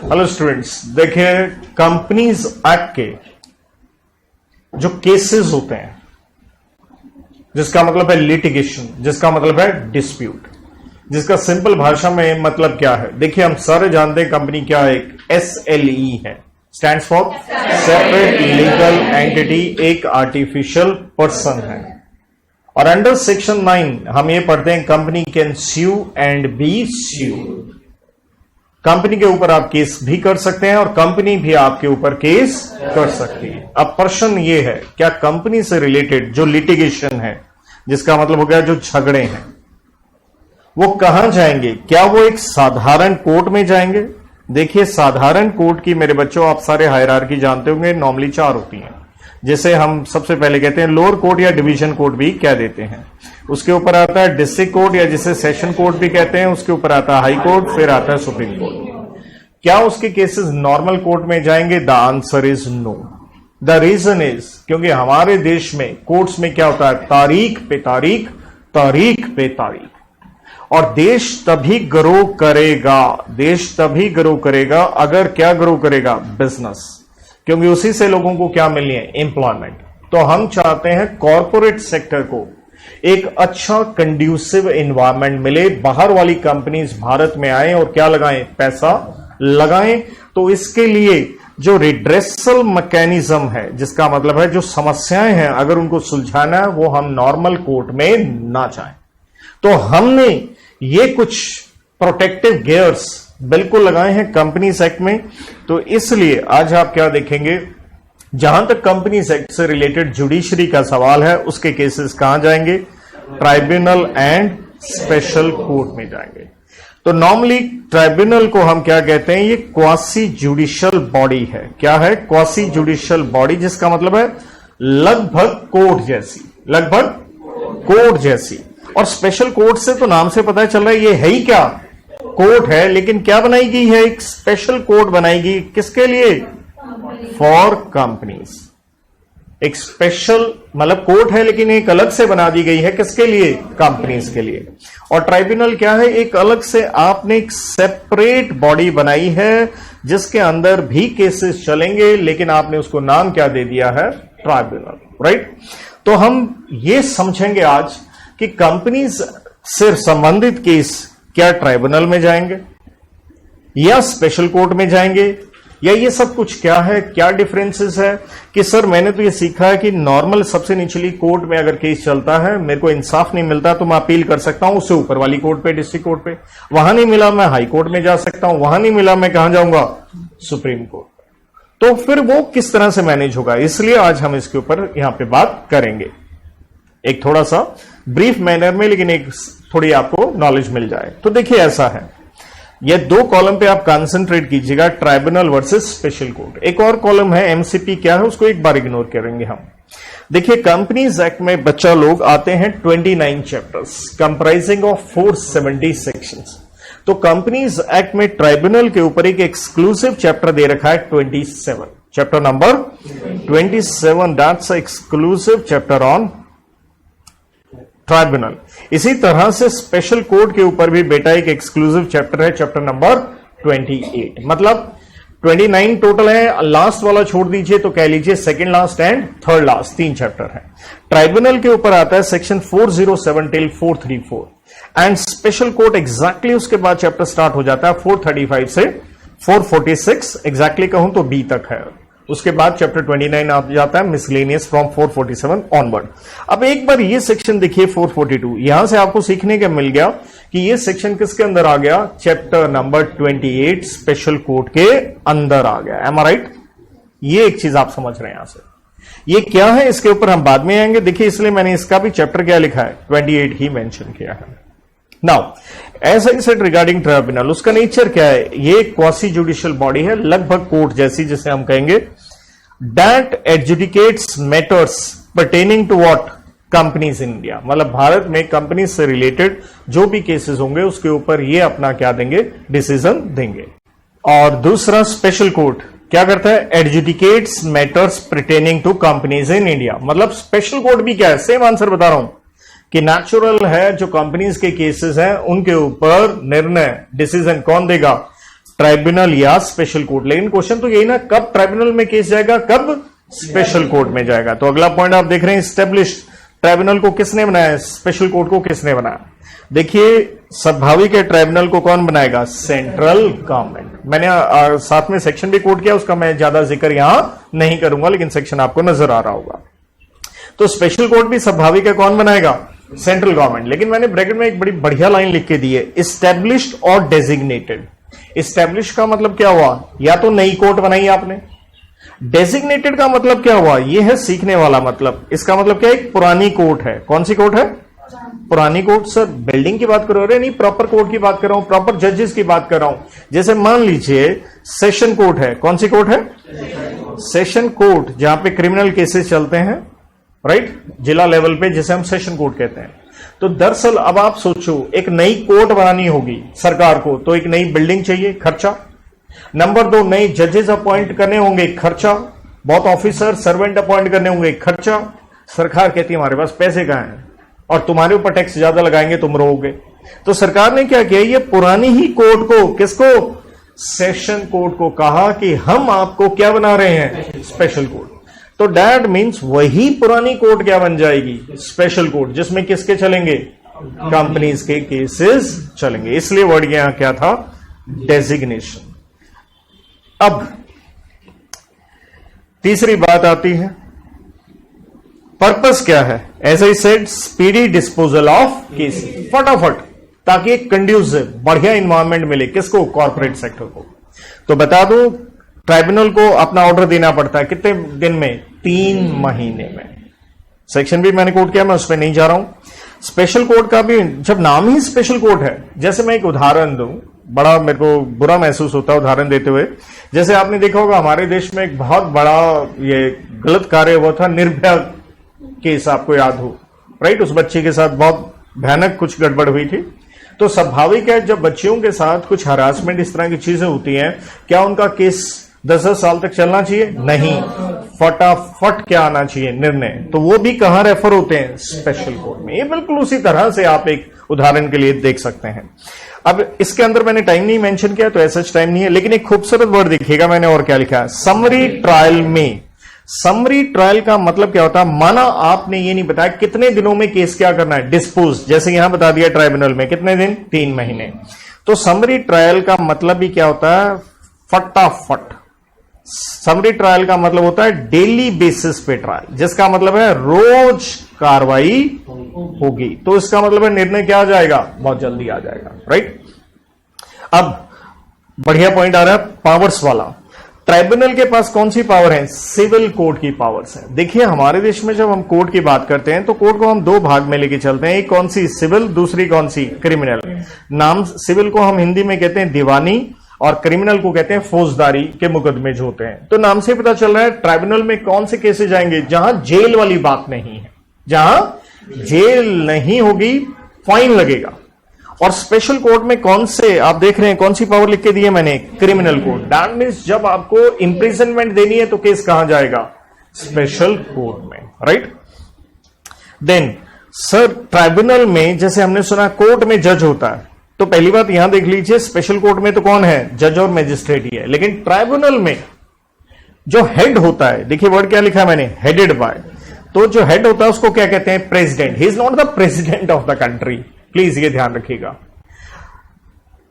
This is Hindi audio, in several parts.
हेलो स्टूडेंट्स, देखिए कंपनीज एक्ट के जो केसेस होते हैं, जिसका मतलब है लिटिगेशन, जिसका मतलब है डिस्प्यूट, जिसका सिंपल भाषा में मतलब क्या है। देखिए हम सारे जानते हैं कंपनी क्या है, एक SLE है, stands for separate legal entity, एक आर्टिफिशियल पर्सन है। और अंडर सेक्शन 9 हम ये पढ़ते हैं company can sue and be sued. Company के ऊपर आप केस भी कर सकते हैं और कंपनी भी आपके ऊपर केस कर सकती है। अब प्रश्न ये है, क्या कंपनी से रिलेटेड जो लिटिगेशन है, जिसका मतलब हो गया जो झगड़े हैं, वो कहां जाएंगे? क्या वो एक साधारण कोर्ट में जाएंगे? देखिए साधारण कोर्ट की मेरे बच्चों आप सारे हायरार्की जानते होंगे, नॉर्मली 4 होती हैं, जिसे हम सबसे पहले कहते हैं लोअर कोर्ट या डिवीजन कोर्ट भी कह देते हैं। उसके ऊपर आता है डिस्ट्रिक्ट कोर्ट या जिसे सेशन कोर्ट भी कहते हैं, उसके ऊपर आता है हाई कोर्ट, फिर आता है सुप्रीम कोर्ट। क्या उसके केसेस नॉर्मल कोर्ट में जाएंगे? The answer is no. The reason is क्योंकि हमारे देश में कोर्ट्स में क्या होता है, तारीख पे तारीख, तारीख पे तारीख। और देश तभी ग्रो करेगा, देश तभी ग्रो करेगा अगर क्या ग्रो करेगा? बिजनेस, क्योंकि उसी से लोगों को क्या मिलनी है? एम्प्लॉयमेंट। तो हम चाहते हैं कॉर्पोरेट सेक्टर को एक अच्छा कंड्यूसिव एनवायरनमेंट मिले, बाहर वाली कंपनीज भारत में आए और क्या लगाएं? पैसा लगाएं। तो इसके लिए जो रिड्रेसल मैकेनिज्म है, जिसका मतलब है जो समस्याएं हैं अगर उनको सुलझाना है, वो हम नॉर्मल कोर्ट में ना जाएं। तो हमने ये कुछ प्रोटेक्टिव गियर्स बिल्कुल लगाए हैं कंपनीज एक्ट में। तो इसलिए आज आप क्या देखेंगे, जहां तक कंपनीज एक्ट से रिलेटेड जुडिशरी का सवाल है, उसके केसेस कहां जाएंगे? ट्राइब्यूनल एंड स्पेशल कोर्ट में जाएंगे। तो नॉर्मली ट्राइब्यूनल को हम क्या कहते हैं? ये क्वासी जुडिशियल बॉडी है। क्या है? क्वासी जुडिशियल बॉडी, जिसका मतलब है लगभग कोर्ट जैसी, लगभग कोर्ट जैसी। और स्पेशल कोर्ट से तो नाम से पता चल रहा है ये है ही क्या? कोर्ट है, लेकिन क्या बनाई गई है? एक स्पेशल कोर्ट बनाई गई। किसके लिए? For companies. एक स्पेशल मतलब कोर्ट है, लेकिन एक अलग से बना दी गई है। किसके लिए? कंपनीज के लिए। और ट्राइब्यूनल क्या है? एक अलग से आपने एक सेपरेट बॉडी बनाई है, जिसके अंदर भी केसेस चलेंगे, लेकिन आपने उसको नाम क्या दे दिया है? Tribunal, right. तो हम ये समझेंगे आज कि कंपनीज से संबंधित केस क्या ट्राइब्यूनल में जाएंगे या स्पेशल कोर्ट में जाएंगे, या ये सब कुछ क्या है, क्या डिफरेंसेस है। कि सर मैंने तो ये सीखा है कि नॉर्मल सबसे निचली कोर्ट में अगर केस चलता है, मेरे को इंसाफ नहीं मिलता तो मैं अपील कर सकता हूं उससे ऊपर वाली कोर्ट पे, डिस्ट्रिक्ट कोर्ट पे। वहां नहीं मिला मैं हाई कोर्ट में जा सकता हूं, वहां नहीं मिला मैं कहां जाऊंगा? Supreme court. तो फिर वो किस तरह से मैनेज होगा, इसलिए आज हम इसके ऊपर यहां पे बात करेंगे, एक थोड़ा सा ब्रीफ मैनर में, लेकिन एक थोड़ी आपको नॉलेज मिल जाए। तो देखिए ऐसा है, ये 2 कॉलम पे आप कंसंट्रेट कीजिएगा, ट्राइब्यूनल वर्सेस स्पेशल कोर्ट। एक और कॉलम है एमसीपी, क्या है उसको एक बार इग्नोर करेंगे हम। देखिए कंपनीज एक्ट में बच्चा लोग आते हैं 29 चैप्टर्स कंप्राइजिंग ऑफ 470 सेक्शंस। तो कंपनीज एक्ट में ट्राइब्यूनल के ऊपर एक एक्सक्लूसिव चैप्टर दे रखा है 27, chapter number 27, that's exclusive chapter on tribunal. इसी तरह से स्पेशल कोर्ट के ऊपर भी बेटा एक एक्सक्लूसिव चैप्टर है, चैप्टर नंबर 28। मतलब 29 टोटल है, लास्ट वाला छोड़ दीजिए तो कह लीजिए second last and third last, 3 chapter है। ट्राइब्यूनल के ऊपर आता है section 407 till 434 and special court exactly उसके बाद चैप्टर स्टार्ट हो जाता है 435 से 446, एग्जैक्टली कहूं तो बी तक है। उसके बाद चैप्टर 29 आ जाता है मिसलेनियस फ्रॉम 447 ऑनवर्ड। अब एक बार ये सेक्शन देखिए 442, यहां से आपको सीखने का मिल गया कि ये सेक्शन किसके अंदर आ गया? चैप्टर नंबर 28 स्पेशल कोर्ट के अंदर आ गया। एम आई राइट? ये एक चीज आप समझ रहे हैं यहां से। ये क्या है इसके ऊपर हम बाद में आएंगे। देखिए इसलिए मैंने इसका भी चैप्टर क्या लिखा है, 28 ही मेंशन किया है। Now as I said regarding tribunal, उसका नेचर क्या है? ये क्वासी जुडिशियल बॉडी है, लगभग कोर्ट जैसी, जिसे हम कहेंगे that adjudicates matters pertaining to what? Companies in India. मतलब भारत में कंपनी से रिलेटेड जो भी केसेस होंगे उसके ऊपर ये अपना क्या देंगे? डिसीजन देंगे। और दूसरा स्पेशल कोर्ट क्या करता है? Adjudicates matters pertaining to companies in India. मतलब स्पेशल कोर्ट भी क्या है? सेम आंसर बता रहा हूं कि नेचुरल है जो कंपनीज के केसेस हैं उनके ऊपर निर्णय, डिसीजन कौन देगा? ट्राइब्यूनल या स्पेशल कोर्ट। लेकिन क्वेश्चन तो यही ना, कब ट्राइब्यूनल में केस जाएगा, कब स्पेशल कोर्ट में जाएगा। तो अगला पॉइंट आप देख रहे हैं, स्टेब्लिश्ड ट्राइब्यूनल को किसने बनाया, स्पेशल कोर्ट को किसने बनाया। देखिए स्वाभाविक है, ट्राइब्यूनल को कौन बनाएगा, सेंट्रल गवर्नमेंट। मैंने साथ में सेक्शन भी कोट किया, उसका मैं ज्यादा जिक्र यहां नहीं करूंगा, लेकिन सेक्शन आपको नजर आ रहा होगा। तो स्पेशल कोर्ट भी स्वाभाविक है, कौन बनाएगा, सेंट्रल गवर्नमेंट। लेकिन मैंने ब्रैकेट में एक बड़ी बढ़िया लाइन लिख के दी है, इस्टेब्लिश्ड और डेजिग्नेटेड। इस्टेब्लिश का मतलब क्या हुआ, या तो नई कोर्ट बनाई आपने। डेजिग्नेटेड का मतलब क्या हुआ, यह है सीखने वाला मतलब। इसका मतलब क्या है, एक पुरानी कोर्ट है। कौन सी कोर्ट है, पुरानी कोर्ट। सर बिल्डिंग की बात करो, अरे नहीं, प्रॉपर कोर्ट की बात कर रहा हूं, प्रॉपर जजेस की बात कर रहा हूं। जैसे मान लीजिए सेशन कोर्ट है, कौन सी कोर्ट है, सेशन कोर्ट, जहां पे क्रिमिनल केसेस चलते हैं, राइट, जिला लेवल पे, जिसे हम सेशन कोर्ट कहते हैं। तो दरअसल अब आप सोचो, एक नई कोर्ट बनानी होगी सरकार को, तो एक नई बिल्डिंग चाहिए, खर्चा। नंबर 2, नए जजेस अपॉइंट करने होंगे, खर्चा। बहुत ऑफिसर सर्वेंट अपॉइंट करने होंगे, खर्चा। सरकार कहती है हमारे पास पैसे कहां हैं, और तुम्हारे ऊपर टैक्स ज्यादा लगाएंगे, तुम रोगे। तो सरकार ने क्या किया, ये पुरानी ही कोर्ट को, किसको, सेशन कोर्ट को कहा कि हम आपको क्या बना रहे हैं, स्पेशल कोर्ट। तो दैट मीन्स वही पुरानी कोर्ट क्या बन जाएगी, स्पेशल कोर्ट, जिसमें किसके चलेंगे, कंपनीज के केसेस चलेंगे। इसलिए वर्ड यहां क्या था, डेजिग्नेशन। अब तीसरी बात आती है, पर्पस क्या है। As I said, speedy disposal of case, फटाफट, ताकि एक कंड्यूसिव बढ़िया इन्वायरमेंट मिले, किसको, कॉर्पोरेट सेक्टर को। तो बता दूं, ट्राइब्यूनल को अपना ऑर्डर देना पड़ता है कितने दिन में, 3 महीने में। सेक्शन भी मैंने कोट किया, मैं उस पर नहीं जा रहा हूं। स्पेशल कोर्ट का भी, जब नाम ही स्पेशल कोर्ट है, जैसे मैं एक उदाहरण दूं, बड़ा मेरे को बुरा महसूस होता है उदाहरण देते हुए। जैसे आपने देखा होगा हमारे देश में एक बहुत बड़ा ये गलत कार्य हुआ था, निर्भया केस, आपको याद हो, राइट। उस बच्ची के साथ बहुत भयानक कुछ गड़बड़ हुई थी। तो स्वाभाविक है, जब बच्चियों के साथ कुछ हरासमेंट, इस तरह की चीजें होती हैं, क्या उनका केस 10-10 साल तक चलना चाहिए, नहीं, फटाफट क्या आना चाहिए, निर्णय। तो वो भी कहां रेफर होते हैं, स्पेशल कोर्ट में। ये बिल्कुल उसी तरह से आप एक उदाहरण के लिए देख सकते हैं। अब इसके अंदर मैंने टाइम नहीं मेंशन किया, तो ऐसा टाइम नहीं है, लेकिन एक खूबसूरत वर्ड देखिएगा मैंने और क्या लिखा है, समरी ट्रायल में। समरी ट्रायल का मतलब क्या होता है, माना आपने ये नहीं बताया कितने दिनों में केस क्या करना है, डिस्पोज, जैसे यहां बता दिया ट्राइब्यूनल में कितने दिन, 3 महीने। तो समरी ट्रायल का मतलब भी क्या होता है, फटाफट। समरी ट्रायल का मतलब होता है डेली बेसिस पे ट्रायल, जिसका मतलब है रोज कार्रवाई होगी। तो इसका मतलब है निर्णय क्या आ जाएगा, बहुत जल्दी आ जाएगा, राइट। अब बढ़िया पॉइंट आ रहा है, पावर्स वाला। ट्राइब्यूनल के पास कौन सी पावर है, सिविल कोर्ट की पावर्स है। देखिए हमारे देश में जब हम कोर्ट की बात करते हैं, तो कोर्ट को हम 2 भाग में लेके चलते हैं, एक कौन सी, सिविल, दूसरी कौन सी, क्रिमिनल। नाम, सिविल को हम हिंदी में कहते हैं दीवानी, और क्रिमिनल को कहते हैं फौजदारी के मुकदमे जो होते हैं। तो नाम से पता चल रहा है ट्राइब्यूनल में कौन से केसेस जाएंगे, जहां जेल वाली बात नहीं है, जहां जेल नहीं होगी, फाइन लगेगा। और स्पेशल कोर्ट में कौन से, आप देख रहे हैं कौन सी पावर लिख के दी है मैंने, क्रिमिनल कोर्ट। दैट मीन्स जब आपको इंप्रिजनमेंट देनी है, तो केस कहां जाएगा, स्पेशल कोर्ट में, राइट। देन सर, ट्राइब्यूनल में जैसे हमने सुना कोर्ट में जज होता है, तो पहली बात यहां देख लीजिए, स्पेशल कोर्ट में तो कौन है, जज और मजिस्ट्रेट ही है। लेकिन ट्राइब्यूनल में जो हेड होता है, देखिए वर्ड क्या लिखा है मैंने, हेडेड बाय। तो जो हेड होता है उसको क्या कहते हैं, president. He is not the president of the country, please ये ध्यान रखिएगा,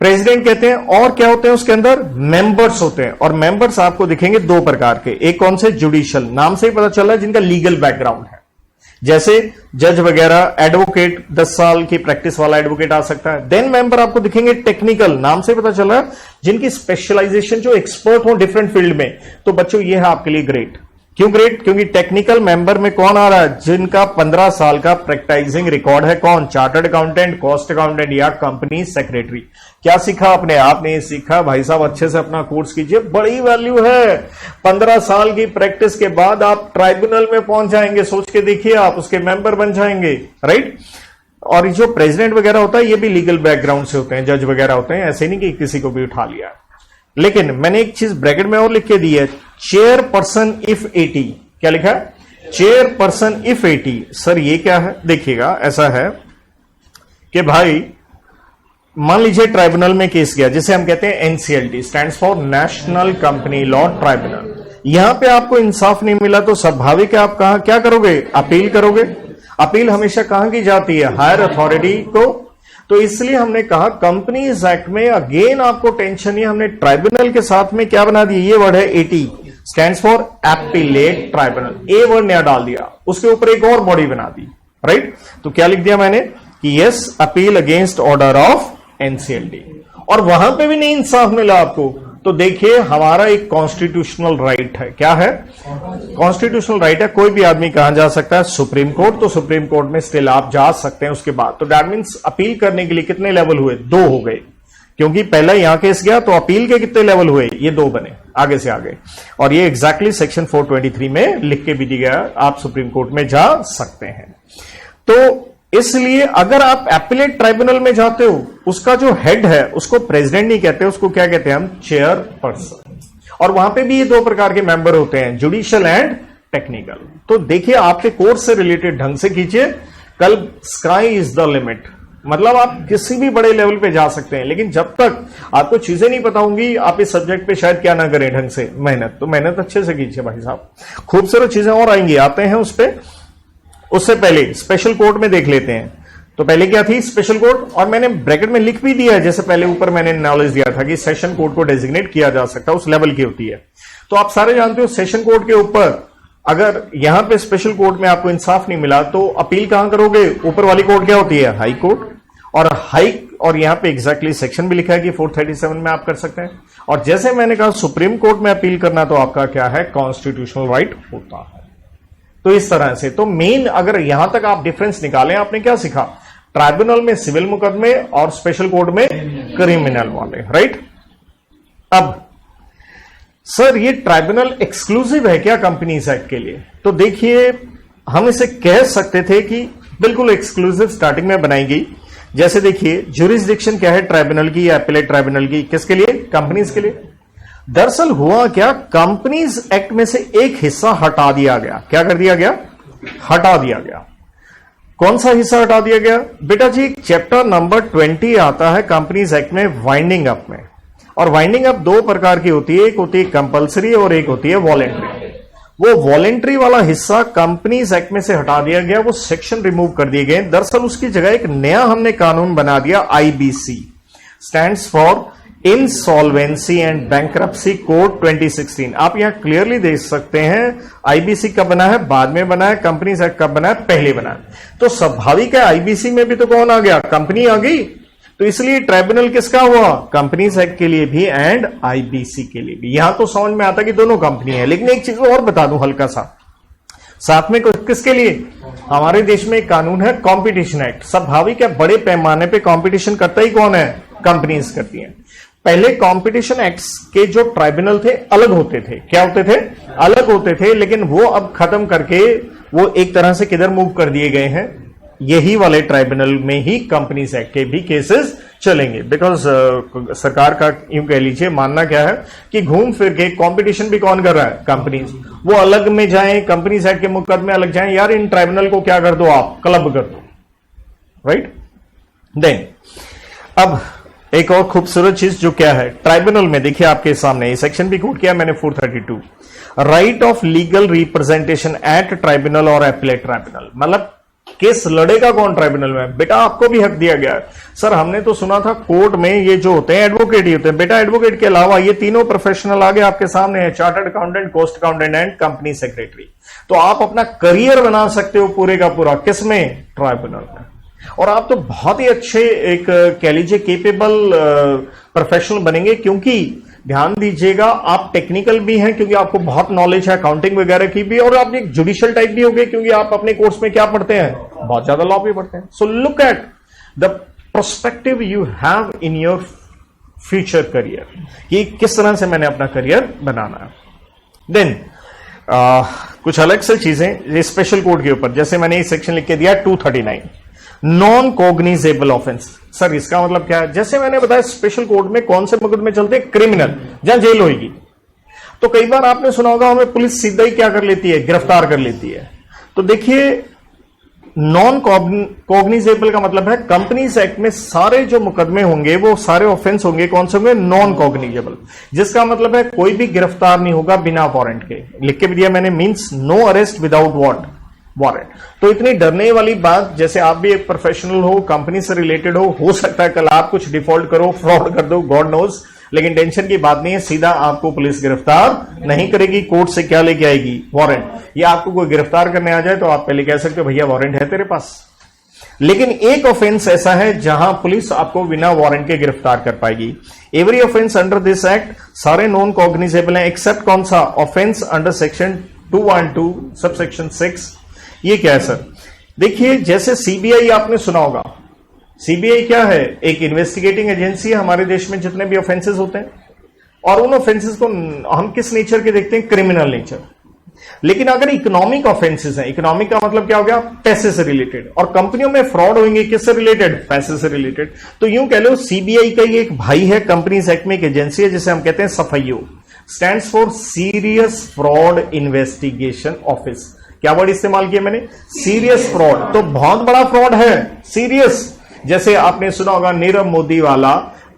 प्रेसिडेंट कहते हैं। और क्या होते हैं उसके अंदर, मेंबर्स होते हैं। और मेंबर्स आपको दिखेंगे 2 प्रकार के, एक कौन से, जुडिशियल, नाम से ही पता चल रहा है जिनका लीगल बैकग्राउंड है, जैसे जज वगैरह, एडवोकेट, 10 साल की प्रैक्टिस वाला एडवोकेट आ सकता है। देन मेंबर आपको दिखेंगे टेक्निकल, नाम से पता चल रहा है जिनकी स्पेशलाइजेशन, जो एक्सपर्ट हो डिफरेंट फील्ड में। तो बच्चों ये है आपके लिए ग्रेट। क्यों ग्रेट, क्योंकि टेक्निकल मेंबर में कौन आ रहा है, जिनका 15 साल का प्रैक्टिसिंग रिकॉर्ड है, कौन, चार्टर्ड अकाउंटेंट, कॉस्ट अकाउंटेंट या कंपनी सेक्रेटरी। क्या सीखा आपने ये सीखा भाई साहब, अच्छे से अपना कोर्स कीजिए, बड़ी वैल्यू है। 15 साल की प्रैक्टिस के बाद आप ट्राइब्यूनल में पहुंच जाएंगे, सोच के देखिए, आप उसके मेंबर बन जाएंगे, राइट। और जो प्रेसिडेंट वगैरह होता है, ये भी लीगल बैकग्राउंड से होते हैं, जज वगैरह होते हैं, ऐसे नहीं कि किसी को भी उठा लिया। लेकिन मैंने एक चीज ब्रैकेट में और लिख के दी है, चेयरपर्सन इफ 80। क्या लिखा है, चेयरपर्सन इफ 80। सर ये क्या है, देखिएगा ऐसा है कि भाई मान लीजिए ट्राइब्यूनल में केस गया, जिसे हम कहते हैं NCLT, stands for national company law tribunal. यहां पे आपको इंसाफ नहीं मिला तो स्वाभाविक है आप कहां क्या करोगे, अपील करोगे। अपील हमेशा कहां की जाती है, हायर अथॉरिटी को। तो इसलिए हमने कहा कंपनीज एक्ट में अगेन आपको टेंशन नहीं, हमने ट्राइब्यूनल के साथ में क्या बना दिया, ये वर्ड है eighty, stands for appellate tribunal. A word नया डाल दिया, उसके ऊपर एक और बॉडी बना दी, राइट। तो क्या लिख दिया मैंने कि yes appeal against order of NCLT. और वहां पे भी नहीं इंसाफ मिला आपको, तो देखिए हमारा एक कॉन्स्टिट्यूशनल राइट है। क्या है, कॉन्स्टिट्यूशनल राइट है, कोई भी आदमी कहां जा सकता है, सुप्रीम कोर्ट। तो सुप्रीम कोर्ट में स्टिल आप जा सकते हैं उसके बाद। तो दैट मीन्स अपील करने के लिए कितने लेवल हुए, 2 हो गए, क्योंकि पहला यहां केस गया तो अपील के कितने लेवल हुए, ये 2 बने आगे से आगे। और ये एग्जैक्टली सेक्शन 423 में लिख के भी दिया गया, आप सुप्रीम कोर्ट में जा सकते हैं। तो इसलिए अगर आप एपीलेट ट्राइब्यूनल में जाते हो, उसका जो हेड है उसको प्रेसिडेंट नहीं कहते, उसको क्या कहते हैं हम, चेयरपर्सन। और वहां पे भी ये 2 प्रकार के मेंबर होते हैं, जुडिशियल एंड टेक्निकल। तो देखिए आपके कोर्स से रिलेटेड ढंग से कीजिए, कल स्काई इज द लिमिट, मतलब आप किसी भी बड़े लेवल पे जा सकते हैं। लेकिन जब तक आपको चीजें नहीं पता होंगी, आप इस सब्जेक्ट पे शायद क्या ना करें ढंग से मेहनत। तो मेहनत अच्छे से कीजिए भाई साहब, खूबसूरत चीजें और आएंगी, आते हैं उस पर। उससे पहले स्पेशल कोर्ट में देख लेते हैं। तो पहले क्या थी, स्पेशल कोर्ट। और मैंने ब्रैकेट में लिख भी दिया है, जैसे पहले ऊपर मैंने नॉलेज दिया था कि सेशन कोर्ट को डेजिग्नेट किया जा सकता है, उस लेवल की होती है। तो आप सारे जानते हो सेशन कोर्ट के ऊपर अगर यहां पे स्पेशल कोर्ट में आपको इंसाफ नहीं मिला तो अपील कहां करोगे, ऊपर वाली कोर्ट क्या होती है, हाई कोर्ट। और हाई, और यहां पे एग्जैक्टली सेक्शन भी लिखा है कि 437 में आप कर सकते हैं। और जैसे मैंने कहा सुप्रीम कोर्ट में अपील करना तो आपका क्या है, कॉन्स्टिट्यूशनल राइट होता है। तो इस तरह से, तो मेन अगर यहां तक आप डिफरेंस निकालें, आपने क्या सीखा, ट्राइब्यूनल में सिविल मुकदमे और स्पेशल कोर्ट में क्रिमिनल वाले, राइट। अब सर ये ट्राइब्यूनल एक्सक्लूसिव है क्या कंपनीज एक्ट के लिए, तो देखिए हम इसे कह सकते थे कि बिल्कुल एक्सक्लूसिव स्टार्टिंग में बनाई गई। जैसे देखिए ज्यूरिसडिक्शन क्या है ट्राइब्यूनल की या एपीलेट ट्राइब्यूनल की, किसके लिए, कंपनीज के लिए। दरअसल हुआ क्या, कंपनीज एक्ट में से एक हिस्सा हटा दिया गया। क्या कर दिया गया, हटा दिया गया। कौन सा हिस्सा हटा दिया गया बेटा जी, चैप्टर नंबर 20 आता है कंपनीज एक्ट में, वाइंडिंग अप में। और वाइंडिंग अप 2 प्रकार की होती है, एक होती है कंपल्सरी और एक होती है वॉलेंट्री। वो वॉलेंट्री वाला हिस्सा कंपनीज एक्ट में से हटा दिया गया, वो सेक्शन रिमूव कर दिए गए। दरअसल उसकी जगह एक नया हमने कानून बना दिया, IBC, stands for insolvency and bankruptcy code 2016। आप यहां क्लियरली देख सकते हैं आईबीसी कब बना है, बाद में बना है, कंपनीज एक्ट कब बना है, पहले बना है। तो स्वाभाविक है आईबीसी में भी तो कौन आ गया, कंपनी आ गई। तो इसलिए ट्राइब्यूनल किसका हुआ, कंपनीज एक्ट के लिए भी एंड आईबीसी के लिए भी। यहां तो समझ में आता कि दोनों कंपनी है। लेकिन एक चीज और बता दूं हल्का सा साथ में, किसके लिए, हमारे देश में एक कानून है कॉम्पिटिशन एक्ट। स्वाभाविक है बड़े पैमाने पे कॉम्पिटिशन करता ही कौन है, कंपनीज करती हैं। पहले कॉम्पिटिशन एक्ट्स के जो ट्राइब्यूनल थे अलग होते थे, क्या होते थे, अलग होते थे। लेकिन वो अब खत्म करके वो एक तरह से किधर मूव कर दिए गए हैं, यही वाले ट्राइब्यूनल में ही कंपनीज एक्ट के भी केसेस चलेंगे। बिकॉज सरकार का यूं कह लीजिए मानना क्या है कि घूम फिर के कंपटीशन भी कौन कर रहा है, कंपनीज। वो अलग में जाएं, कंपनीज एक्ट के मुकदमे अलग जाएं, यार इन ट्राइब्यूनल को क्या कर दो आप, क्लब कर दो, राइट। देन अब एक और खूबसूरत चीज जो क्या है ट्राइब्यूनल में, देखिए आपके सामने ये सेक्शन भी कोट किया मैंने 432, right of legal representation at tribunal और एपीलेट ट्राइब्यूनल। मतलब केस लड़ेगा कौन ट्राइब्यूनल में, बेटा आपको भी हक दिया गया है। सर हमने तो सुना था कोर्ट में ये जो होते हैं एडवोकेट ही होते हैं, बेटा एडवोकेट के अलावा ये तीनों प्रोफेशनल आगे आपके सामने है, chartered accountant, cost accountant and company secretary. तो आप अपना करियर बना सकते हो पूरे का पूरा, किसमें, ट्राइब्यूनल में। और आप तो बहुत ही अच्छे एक कह लीजिए केपेबल प्रोफेशनल बनेंगे, क्योंकि ध्यान दीजिएगा आप टेक्निकल भी हैं क्योंकि आपको बहुत नॉलेज है अकाउंटिंग वगैरह की भी, और आप एक जुडिशियल टाइप भी होंगे क्योंकि आप अपने कोर्स में क्या पढ़ते हैं, बहुत ज्यादा लॉ भी पढ़ते हैं। So look at the prospective you have in your future career, कि किस तरह से मैंने अपना करियर बनाना है। देन कुछ अलग से चीजें स्पेशल कोड के ऊपर, जैसे मैंने एक सेक्शन लिख के दिया 239 नॉन कॉग्निजेबल ऑफेंस। सर इसका मतलब क्या है, जैसे मैंने बताया स्पेशल कोर्ट में कौन से मुकदमे चलते हैं, क्रिमिनल, जहां जेल होगी। तो कई बार आपने सुना होगा हमें पुलिस सीधा ही क्या कर लेती है, गिरफ्तार कर लेती है। तो देखिए नॉन कॉग्निजेबल का मतलब है कंपनीज एक्ट में सारे जो मुकदमे होंगे वो सारे ऑफेंस होंगे, कौन से होंगे? नॉन कॉग्निजेबल, जिसका मतलब है कोई भी गिरफ्तार नहीं होगा बिना वारंट के। लिख के भी दिया मैंने, means no arrest without what? Warrant. तो इतनी डरने वाली बात, जैसे आप भी एक प्रोफेशनल हो, कंपनी से रिलेटेड हो सकता है कल आप कुछ डिफॉल्ट करो, फ्रॉड कर दो, गॉड नोज, लेकिन टेंशन की बात नहीं है, सीधा आपको पुलिस गिरफ्तार नहीं करेगी। कोर्ट से क्या लेके आएगी? वारंट। या आपको कोई गिरफ्तार करने आ जाए तो आप पहले कह सकते हो भैया वारंट है तेरे पास। लेकिन एक ऑफेंस ऐसा है जहां पुलिस आपको बिना वारंट के गिरफ्तार कर पाएगी। Every offence under this act सारे नॉन कॉग्निजेबल हैं, एक्सेप्ट कौन सा? Offence under section 212 sub section 6। ये क्या है सर? देखिए, जैसे सीबीआई आपने सुना होगा। सीबीआई क्या है? एक इन्वेस्टिगेटिंग एजेंसी है हमारे देश में जितने भी ऑफेंसेस होते हैं, और उन ऑफेंसेस को हम किस नेचर के देखते हैं? Criminal nature. लेकिन अगर इकोनॉमिक ऑफेंसेस हैं, इकोनॉमिक का मतलब क्या हो गया? पैसे से रिलेटेड, और कंपनियों में फ्रॉड होंगे किससे रिलेटेड? पैसे से रिलेटेड। तो यूं कह लो सीबीआई का ये एक भाई है, कंपनीज एक्ट में एक एजेंसी है जिसे हम कहते हैं S F I O, stands for serious fraud investigation office. क्या वर्ड इस्तेमाल किया मैंने? Serious fraud. तो बहुत बड़ा फ्रॉड है, सीरियस। जैसे आपने सुना होगा नीरव मोदी वाला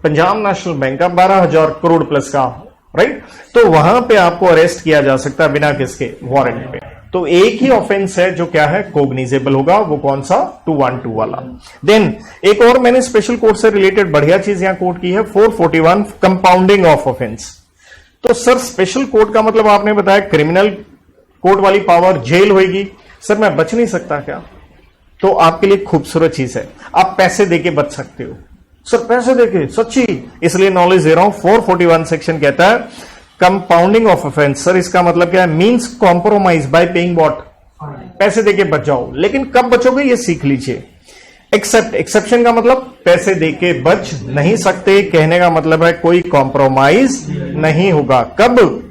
पंजाब नेशनल बैंक का 12,000 करोड़ प्लस का, राइट? तो वहां पे आपको अरेस्ट किया जा सकता है बिना किसके? वारंट पे। तो एक ही ऑफेंस है जो क्या है? कॉग्निजेबल होगा। वो कौन सा? 212 वाला। देन एक और मैंने स्पेशल कोर्ट से रिलेटेड बढ़िया चीज यहां कोट की है, 441 कंपाउंडिंग ऑफ ऑफेंस। तो सर स्पेशल कोर्ट का मतलब आपने बताया क्रिमिनल कोर्ट वाली पावर, जेल होगी। सर मैं बच नहीं सकता क्या? तो आपके लिए खूबसूरत चीज है, आप पैसे देके बच सकते हो। सर पैसे देके? सच्ची? इसलिए नॉलेज दे रहा हूं। 441 सेक्शन कहता है कंपाउंडिंग ऑफ ऑफेंस। सर इसका मतलब क्या है? Means compromise bye paying what? पैसे देके बच जाओ। लेकिन कब बचोगे ये सीख लीजिए। एक्सेप्ट, एक्सेप्शन का मतलब पैसे देके बच नहीं सकते, कहने का मतलब है कोई कॉम्प्रोमाइज नहीं होगा। कब?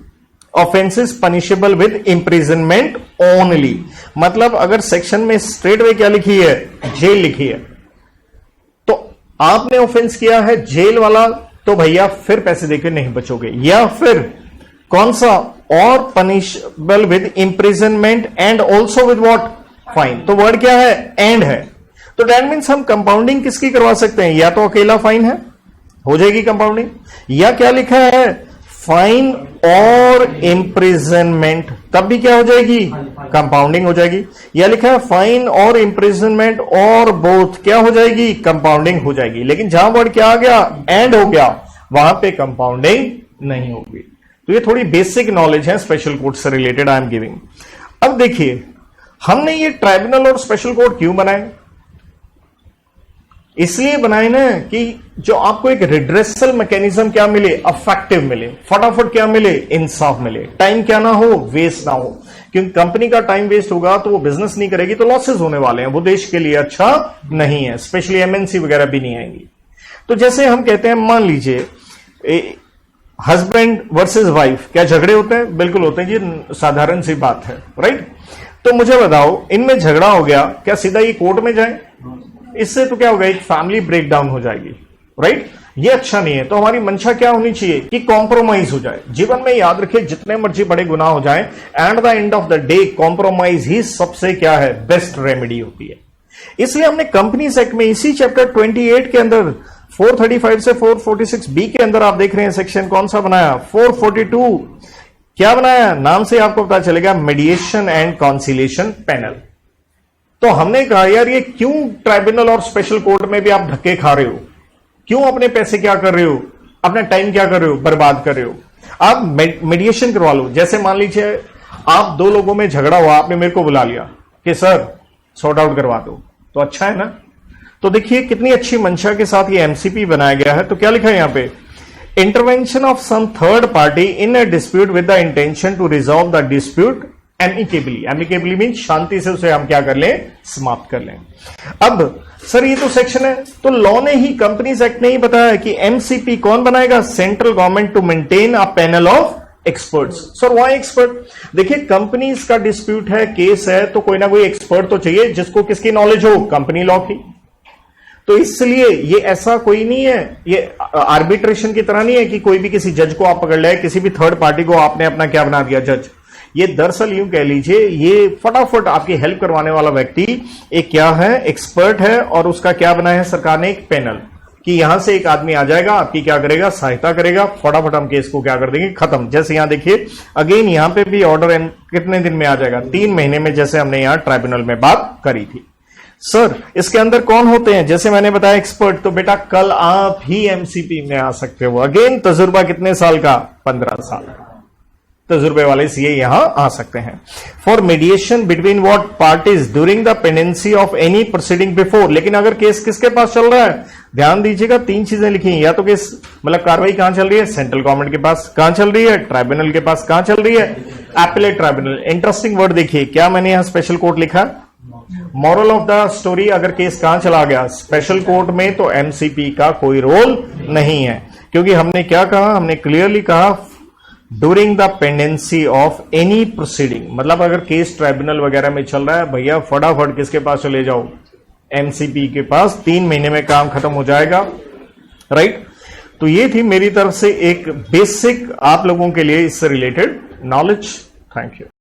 Offences punishable with imprisonment only. मतलब अगर सेक्शन में स्ट्रेट वे क्या लिखी है? जेल लिखी है। तो आपने ऑफेंस किया है जेल वाला, तो भैया फिर पैसे देकर नहीं बचोगे। या फिर कौन सा? और punishable with imprisonment and also with what? Fine. तो वर्ड क्या है? एंड है। तो दैट मीन्स हम कंपाउंडिंग किसकी करवा सकते हैं? या तो अकेला फाइन है, हो जाएगी कंपाउंडिंग, या क्या लिखा है? फाइन और इम्प्रिजनमेंट, तब भी क्या हो जाएगी? कंपाउंडिंग हो जाएगी। या लिखा है फाइन और इम्प्रिजनमेंट और बोथ, क्या हो जाएगी? कंपाउंडिंग हो जाएगी। लेकिन जहां वर्ड क्या आ गया? एंड हो गया, वहां पे कंपाउंडिंग नहीं होगी। तो ये थोड़ी बेसिक नॉलेज है स्पेशल कोर्ट से रिलेटेड आई एम गिविंग। अब देखिए, हमने ये ट्राइब्यूनल और स्पेशल कोर्ट क्यों बनाए? इसलिए बनाए ना कि जो आपको एक रिड्रेसल मैकेनिज्म क्या मिले? अफेक्टिव मिले, फटाफट क्या मिले? इंसाफ मिले, टाइम क्या ना हो? वेस्ट ना हो। क्योंकि कंपनी का टाइम वेस्ट होगा तो वो बिजनेस नहीं करेगी, तो लॉसेस होने वाले हैं, वो देश के लिए अच्छा नहीं है, स्पेशली एमएनसी वगैरह भी नहीं आएंगी। तो जैसे हम कहते हैं, मान लीजिए हस्बैंड वर्सेस वाइफ, क्या झगड़े होते हैं? बिल्कुल होते हैं जी, साधारण सी बात है, राइट? तो मुझे बताओ, इनमें झगड़ा हो गया, क्या सीधा ये कोर्ट में जाए? इससे तो क्या होगा? एक फैमिली ब्रेकडाउन हो जाएगी, राइट? ये अच्छा नहीं है। तो हमारी मंशा क्या होनी चाहिए? कि कॉम्प्रोमाइज हो जाए। जीवन में याद रखिए, जितने मर्जी बड़े गुनाह हो जाए, at the end of the day compromise ही सबसे क्या है? बेस्ट रेमेडी होती है। इसलिए हमने कंपनीज एक्ट में इसी चैप्टर 28 के अंदर 435 से 446 बी के अंदर आप देख रहे हैं सेक्शन कौन सा बनाया? 442। क्या बनाया? नाम से आपको पता चलेगा, मीडिएशन एंड कॉन्सिलिएशन पैनल। तो हमने कहा यार, ये क्यों ट्राइब्यूनल और स्पेशल कोर्ट में भी आप धक्के खा रहे हो? क्यों अपने पैसे क्या कर रहे हो? अपना टाइम क्या कर रहे हो? बर्बाद कर रहे हो। आप मीडिएशन करवा लो। जैसे मान लीजिए आप दो लोगों में झगड़ा हुआ, आपने मेरे को बुला लिया कि सर सॉर्ट आउट करवा दो, तो अच्छा है ना? तो देखिए कितनी अच्छी मंशा के साथ ये एमसीपी बनाया गया है। तो क्या लिखा है यहां पे? Intervention of some third party in a dispute with the intention to resolve the dispute amicably. Amicably mean शांति से उसे हम क्या कर लें? समाप्त कर लें। अब सर ये तो सेक्शन है, तो लॉ ने ही, कंपनीज एक्ट ने ही बताया कि एमसीपी कौन बनाएगा? Central government to maintain a panel of experts. Sir why expert? देखिए कंपनीज का डिस्प्यूट है, केस है, तो कोई ना कोई एक्सपर्ट तो चाहिए जिसको किसकी नॉलेज हो? कंपनी लॉ की। तो इसलिए ये ऐसा कोई नहीं है, ये आर्बिट्रेशन की तरह नहीं है कि कोई भी किसी जज को आप पकड़ ले, किसी भी थर्ड पार्टी को आपने अपना क्या बना दिया? जज। ये दरअसल यूं कह लीजिए, ये फटाफट आपकी हेल्प करवाने वाला व्यक्ति एक क्या है, एक्सपर्ट है, और उसका क्या बनाया है सरकार ने, एक पैनल, कि यहां से एक आदमी आ जाएगा, आपकी क्या करेगा, सहायता करेगा, फटाफट हम केस को क्या कर देंगे, खत्म। जैसे यहां देखिए अगेन यहां पे भी ऑर्डर कितने दिन में आ जाएगा, 3 महीने में, जैसे हमने यहां ट्राइब्यूनल में बात करी थी। सर इसके अंदर कौन होते हैं, जैसे मैंने बताया एक्सपर्ट, तो बेटा कल आप ही एमसीपी में आ सकते हो। अगेन तजुर्बा कितने साल का, 15 साल तजुर्बे वाले सीए यहां आ सकते हैं। For mediation between what parties during the pendency of any proceeding before. लेकिन अगर केस किसके पास चल रहा है, ध्यान दीजिएगा 3 चीजें लिखी हैं, या तो केस मतलब कार्रवाई कहां चल रही है, सेंट्रल गवर्नमेंट के पास, कहां चल रही है, ट्राइब्यूनल के पास, कहां चल रही है, एपेलेट ट्राइब्यूनल। इंटरेस्टिंग वर्ड देखिए, क्या मैंने यहां स्पेशल कोर्ट लिखा, मॉरल ऑफ द स्टोरी, अगर केस कहां चला गया, स्पेशल कोर्ट में, तो एमसीपी का कोई रोल नहीं है, क्योंकि हमने क्या कहा, हमने क्लियरली कहा during the pendency of any proceeding, मतलब अगर केस ट्राइब्यूनल वगैरह में चल रहा है, भैया फटाफट किसके पास चले जाओ, एमसीपी के पास, 3 महीने में काम खत्म हो जाएगा, राइट। तो ये थी मेरी तरफ से एक बेसिक आप लोगों के लिए इससे रिलेटेड नॉलेज। Thank you.